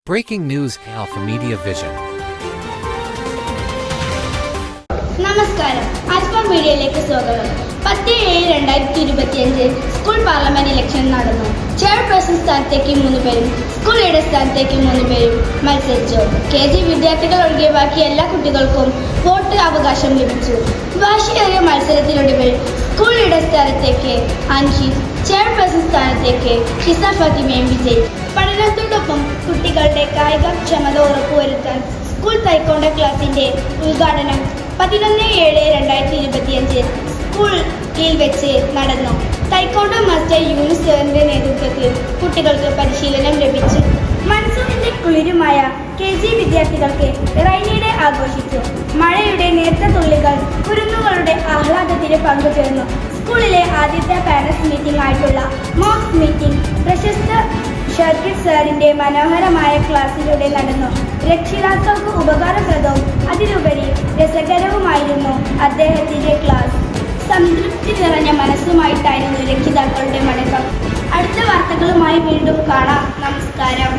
Breaking news Alpha Media Vision. നമസ്കാരം, alpha മീഡിയയിലേക്ക് സ്വാഗതം. 10/7/2025 സ്കൂൾ പാർലമെന്റ് ഇലക്ഷൻ നടന്നു. ചെയർപേഴ്സൺ സ്ഥാനത്തേക്ക് 3 പേരും സ്കൂൾ ലീഡർ സ്ഥാനത്തേക്ക് 3 പേരും മത്സരിച്ചു. KG വിദ്യാർത്ഥികൾ ഒഴികെ ബാക്കി എല്ലാ കുട്ടികൾക്കും വോട്ട് അവകാശം ലഭിച്ചു. വാശിയേറിയ മത്സരത്തിനൊടുവിൽ സ്കൂൾ ലീഡർ സ്ഥാനത്തേക്ക് അൻഷി, ചെയർപേഴ്സൺ സ്ഥാനത്തേക്ക് ഷിസ ഫാത്തിമയും വിജയിച്ചു. പഠനത്തോടൊപ്പം കുട്ടികളുടെ കായികക്ഷമത ഉറപ്പുവരുത്താൻ സ്കൂൾ തായ്ക്കൊണ്ടോ ക്ലാസിന്റെ ഉദ്ഘാടനം 11/7/2025 സ്കൂളിൽ വെച്ച് നടന്നു. തായ്ക്കൊണ്ടോ മാസ്റ്റർ യൂനുസ് സാറിന്റെ നേതൃത്വത്തിൽ കുട്ടികൾക്ക് പരിശീലനം ലഭിച്ചു. മൺസൂണിന്റെ കുളിരുമായ KG വിദ്യാർത്ഥികൾക്ക് റൈനി ഡേ ആഘോഷിച്ചു. മഴയുടെ നേർത്ത തുള്ളികൾ കുരുന്നുകളുടെ ആഹ്ലാദത്തിന് പങ്കുചേർന്നു. സ്കൂളിലെ ആദ്യത്തെ പാരന്റ്സ് മീറ്റിംഗ് ആയിട്ടുള്ള മോക്സ് മീറ്റിംഗ് പ്രശസ്ത ഷർക്കിഡ് സാറിന്റെ മനോഹരമായ ക്ലാസ്സിലൂടെ നടന്നു. രക്ഷിതാക്കൾക്ക് ഉപകാരപ്രദവും അതിലുപരി രസകരവുമായിരുന്നു അദ്ദേഹത്തിന്റെ ക്ലാസ്. സംതൃപ്തി നിറഞ്ഞ മനസ്സുമായിട്ടായിരുന്നു രക്ഷിതാക്കളുടെ മടക്കം. അടുത്ത വാർത്തകളുമായി വീണ്ടും കാണാം. നമസ്കാരം.